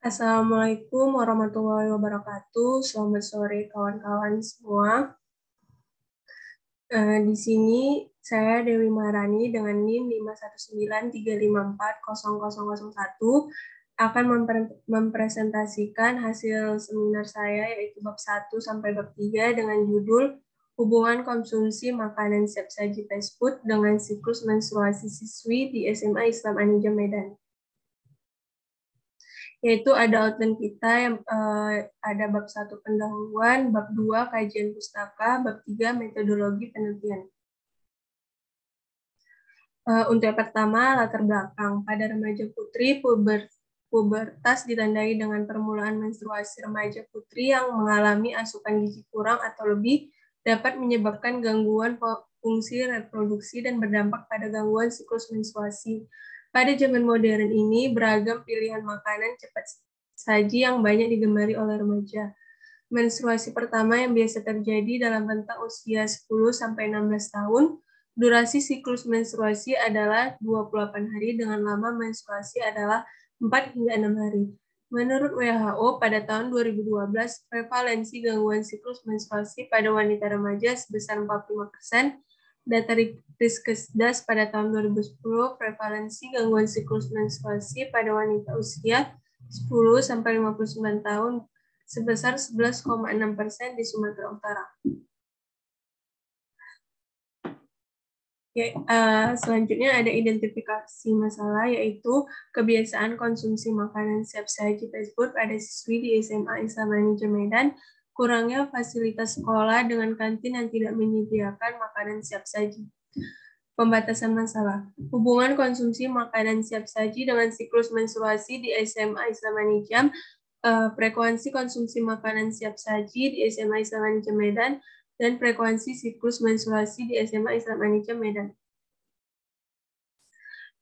Assalamualaikum warahmatullahi wabarakatuh. Selamat sore kawan-kawan semua. Di sini saya Dewi Maharani dengan NIM 51935400001 akan mempresentasikan hasil seminar saya yaitu bab 1 sampai bab 3 dengan judul Hubungan Konsumsi Makanan Siap Saji Fast Food dengan Siklus Menstruasi Siswi di SMA Islam Anija Medan. Yaitu ada outline kita yang ada bab 1 pendahuluan, bab 2 kajian pustaka, bab 3 metodologi penelitian. Untuk yang pertama, latar belakang. Pada remaja putri, pubertas ditandai dengan permulaan menstruasi. Remaja putri yang mengalami asupan gizi kurang atau lebih dapat menyebabkan gangguan fungsi reproduksi dan berdampak pada gangguan siklus menstruasi. Pada zaman modern ini, beragam pilihan makanan cepat saji yang banyak digemari oleh remaja. Menstruasi pertama yang biasa terjadi dalam rentang usia 10-16 tahun. Durasi siklus menstruasi adalah 28 hari dengan lama menstruasi adalah 4 hingga 6 hari. Menurut WHO, pada tahun 2012, prevalensi gangguan siklus menstruasi pada wanita remaja sebesar 45%. Data Riskesdas pada tahun 2010, prevalensi gangguan siklus menstruasi pada wanita usia 10-59 tahun sebesar 11,6% di Sumatera Utara. Selanjutnya ada identifikasi masalah, yaitu kebiasaan konsumsi makanan siap saji fast food pada siswi di SMA Islam Anija Medan, kurangnya fasilitas sekolah dengan kantin yang tidak menyediakan makanan siap saji. Pembatasan masalah. Hubungan konsumsi makanan siap saji dengan siklus menstruasi di SMA Islam Anija, frekuensi konsumsi makanan siap saji di SMA Islam Anija Medan, dan frekuensi siklus menstruasi di SMA Islam Anija Medan.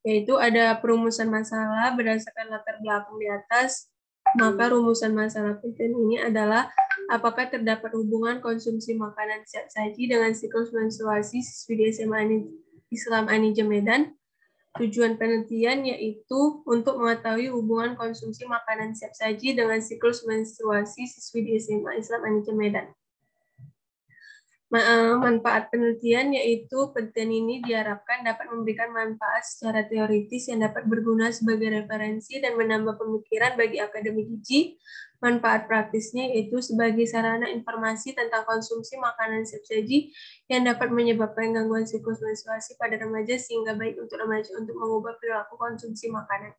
Yaitu ada perumusan masalah berdasarkan latar belakang di atas, maka rumusan masalah penting ini adalah apakah terdapat hubungan konsumsi makanan siap saji dengan siklus menstruasi siswi di SMA Islam Anija Medan. Tujuan penelitian yaitu untuk mengetahui hubungan konsumsi makanan siap saji dengan siklus menstruasi siswi di SMA Islam Anija Medan. Manfaat penelitian yaitu penelitian ini diharapkan dapat memberikan manfaat secara teoritis yang dapat berguna sebagai referensi dan menambah pemikiran bagi akademik gizi. Manfaat praktisnya yaitu sebagai sarana informasi tentang konsumsi makanan siap saji yang dapat menyebabkan gangguan siklus menstruasi pada remaja sehingga baik untuk remaja untuk mengubah perilaku konsumsi makanan.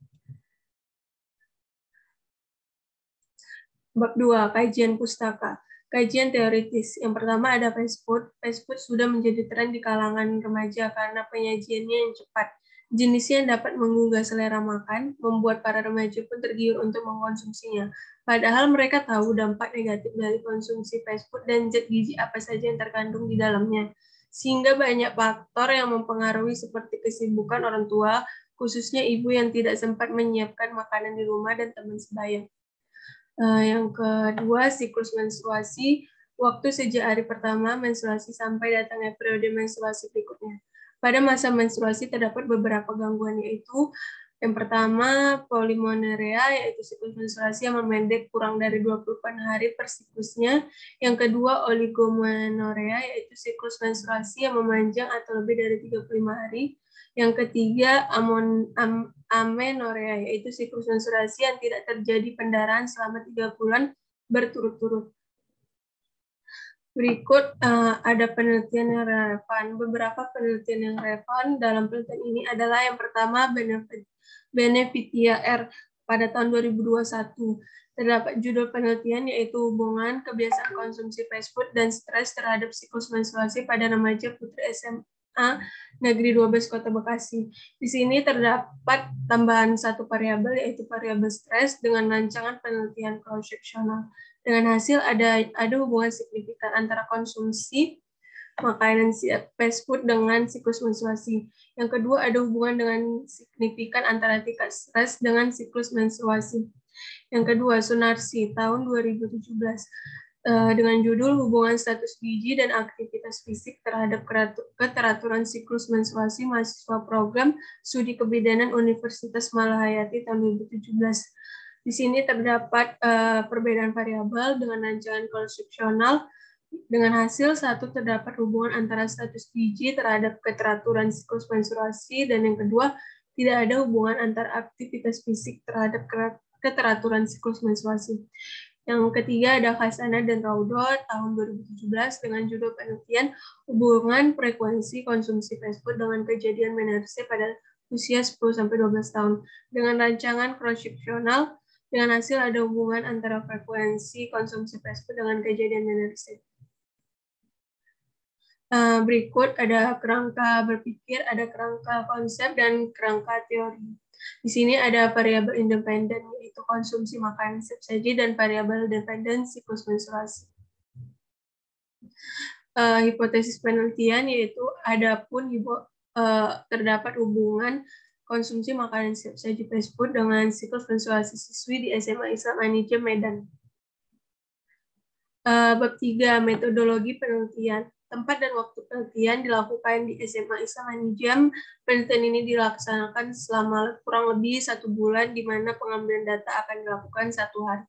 Bab 2, kajian pustaka. Kajian teoritis. Yang pertama ada fast food. Fast food sudah menjadi tren di kalangan remaja karena penyajiannya yang cepat. Jenisnya yang dapat menggugah selera makan, membuat para remaja pun tergiur untuk mengkonsumsinya. Padahal mereka tahu dampak negatif dari konsumsi fast food dan zat gizi apa saja yang terkandung di dalamnya. Sehingga banyak faktor yang mempengaruhi seperti kesibukan orang tua, khususnya ibu yang tidak sempat menyiapkan makanan di rumah dan teman sebaya. Yang kedua, siklus menstruasi, waktu sejak hari pertama menstruasi sampai datangnya periode menstruasi berikutnya. Pada masa menstruasi terdapat beberapa gangguan, yaitu yang pertama, polimonorea, yaitu siklus menstruasi yang memendek kurang dari 28 hari per siklusnya. Yang kedua, oligomenorrea, yaitu siklus menstruasi yang memanjang atau lebih dari 35 hari. Yang ketiga, amenorea, yaitu siklus menstruasi yang tidak terjadi pendarahan selama 3 bulan berturut-turut. Berikut ada penelitian yang relevan. Beberapa penelitian yang relevan dalam penelitian ini adalah yang pertama, Benevitia R. pada tahun 2021. Terdapat judul penelitian yaitu hubungan kebiasaan konsumsi fast food dan stres terhadap siklus menstruasi pada remaja putri SMA Negeri 12 Kota Bekasi. Di sini terdapat tambahan satu variabel yaitu variabel stres dengan rancangan penelitian cross-sectional. Dengan hasil ada hubungan signifikan antara konsumsi makanan siap fast food dengan siklus menstruasi. Yang kedua, ada hubungan dengan signifikan antara tingkat stres dengan siklus menstruasi. Yang kedua, Sunarsi tahun 2017 dengan judul Hubungan Status Gizi dan Aktivitas Fisik terhadap Keteraturan Siklus Menstruasi Mahasiswa Program Studi Kebidanan Universitas Malahayati tahun 2017. Di sini terdapat perbedaan variabel dengan rancangan konstruksional. Dengan hasil satu, terdapat hubungan antara status biji terhadap keteraturan siklus menstruasi, dan yang kedua, tidak ada hubungan antara aktivitas fisik terhadap keteraturan siklus menstruasi. Yang ketiga ada Khasana dan Raudot tahun 2017 dengan judul penelitian hubungan frekuensi konsumsi fast food dengan kejadian menarse pada usia 10-12 tahun. Dengan rancangan cross-sectional, dengan hasil ada hubungan antara frekuensi konsumsi fast food dengan kejadian menarse. Berikut ada kerangka berpikir, ada kerangka konsep, dan kerangka teori. Di sini ada variabel independen, yaitu konsumsi makanan siap saji, dan variabel dependen siklus menstruasi. Hipotesis penelitian yaitu adapun terdapat hubungan konsumsi makanan siap saji fast food dengan siklus menstruasi siswi di SMA Islam An-Nijam Medan. Bab 3, metodologi penelitian. Tempat dan waktu penelitian dilakukan di SMA Islam An-Nijam. Penelitian ini dilaksanakan selama kurang lebih 1 bulan, di mana pengambilan data akan dilakukan 1 hari.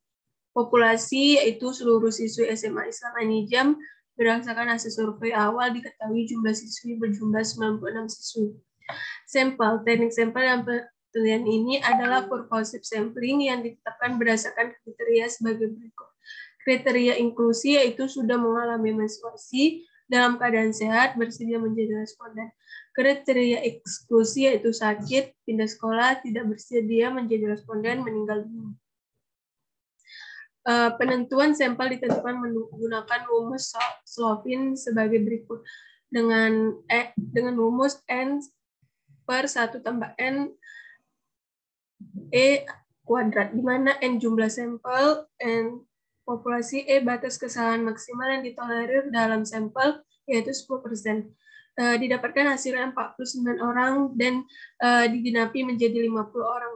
Populasi yaitu seluruh siswi SMA Islam An-Nijam. Berdasarkan hasil survei awal diketahui jumlah siswi berjumlah 96 siswi. Sampel, teknik sampel yang penelitian ini adalah purposive sampling yang ditetapkan berdasarkan kriteria sebagai berikut. Kriteria inklusi yaitu sudah mengalami menstruasi, dalam keadaan sehat, bersedia menjadi responden. Kriteria eksklusi yaitu sakit, pindah sekolah, tidak bersedia menjadi responden, meninggal dunia. Penentuan sampel ditentukan menggunakan rumus Slovin sebagai berikut. Dengan rumus N per 1 tambah N E kuadrat, di mana N jumlah sampel, N populasi, E batas kesalahan maksimal yang ditolerir dalam sampel, yaitu 10%. Didapatkan hasilnya 49 orang dan digenapi menjadi 50 orang.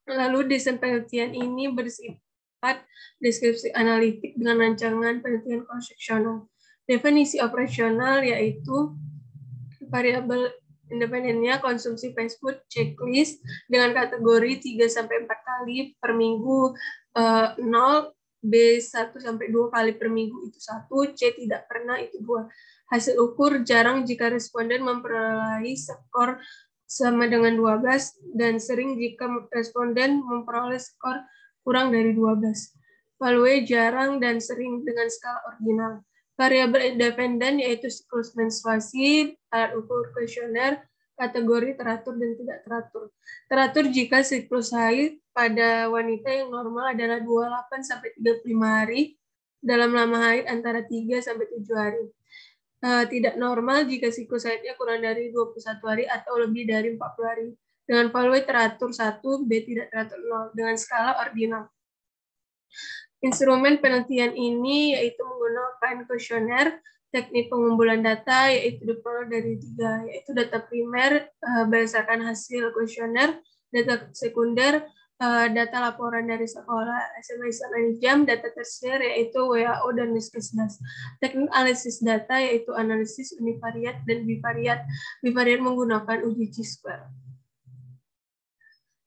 Lalu desain penelitian ini bersifat deskripsi analitik dengan rancangan penelitian konstruksional. Definisi operasional yaitu variabel independennya konsumsi fast food checklist dengan kategori 3-4 kali per minggu 0, B 1-2 kali per minggu itu 1, C tidak pernah itu 2. Hasil ukur jarang jika responden memperoleh skor sama dengan 12 dan sering jika responden memperoleh skor kurang dari 12. Value jarang dan sering dengan skala ordinal. Variabel independen yaitu siklus menstruasi, alat ukur kuesioner, kategori teratur dan tidak teratur. Teratur jika siklus haid pada wanita yang normal adalah 28-35 hari, dalam lama haid antara 3-7 hari. Tidak normal jika siklus haidnya kurang dari 21 hari atau lebih dari 40 hari. Dengan value teratur 1, B tidak teratur 0, dengan skala ordinal. Instrumen penelitian ini yaitu menggunakan kuesioner, teknik pengumpulan data yaitu diperoleh dari 3, yaitu data primer berdasarkan hasil kuesioner, data sekunder, data laporan dari sekolah SMA Islam An-Nijam, data tersier yaitu WHO dan Riskesdas. Teknik analisis data yaitu analisis univariat dan bivariat. Bivariat menggunakan uji chi-square.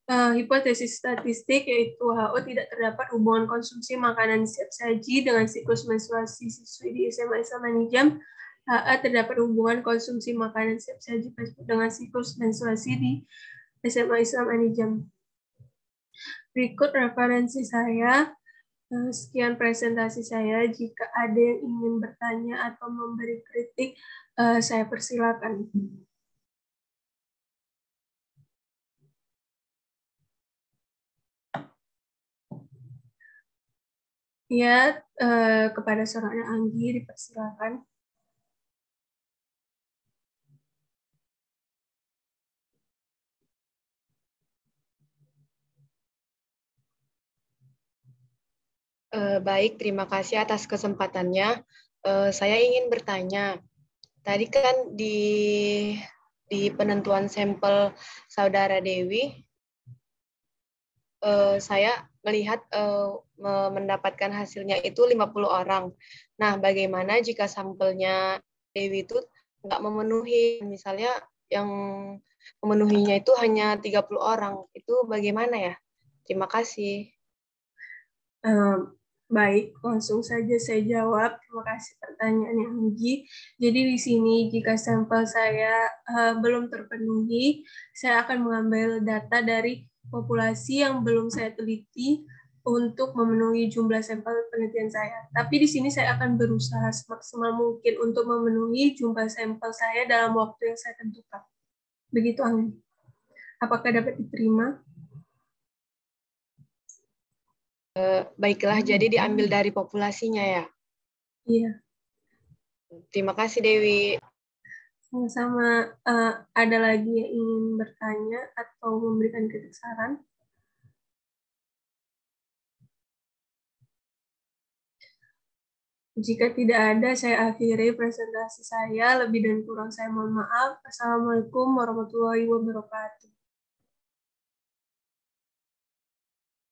Hipotesis statistik yaitu WHO tidak terdapat hubungan konsumsi makanan siap saji dengan siklus menstruasi siswi di SMA Islam An-Nijam. HA terdapat hubungan konsumsi makanan siap saji dengan siklus menstruasi di SMA Islam An-Nijam. Berikut referensi saya. Sekian presentasi saya. Jika ada yang ingin bertanya atau memberi kritik, saya persilakan. Ya, kepada seorang Anggi dipersilakan. Baik, terima kasih atas kesempatannya. Saya ingin bertanya, tadi kan di penentuan sampel Saudara Dewi, saya melihat mendapatkan hasilnya itu 50 orang. Nah, bagaimana jika sampelnya Dewi itu nggak memenuhi, misalnya yang memenuhinya itu hanya 30 orang, itu bagaimana ya? Terima kasih. Baik, langsung saja saya jawab. Terima kasih pertanyaannya, Anggi. Jadi di sini jika sampel saya belum terpenuhi, saya akan mengambil data dari populasi yang belum saya teliti untuk memenuhi jumlah sampel penelitian saya. Tapi di sini saya akan berusaha semaksimal mungkin untuk memenuhi jumlah sampel saya dalam waktu yang saya tentukan. Begitu, Anggi. Apakah dapat diterima? Baiklah, jadi diambil dari populasinya ya. Iya. Terima kasih Dewi. Sama-sama. Ada lagi yang ingin bertanya atau memberikan kritik saran? Jika tidak ada, saya akhiri presentasi saya. Lebih dan kurang saya mohon maaf. Assalamualaikum warahmatullahi wabarakatuh.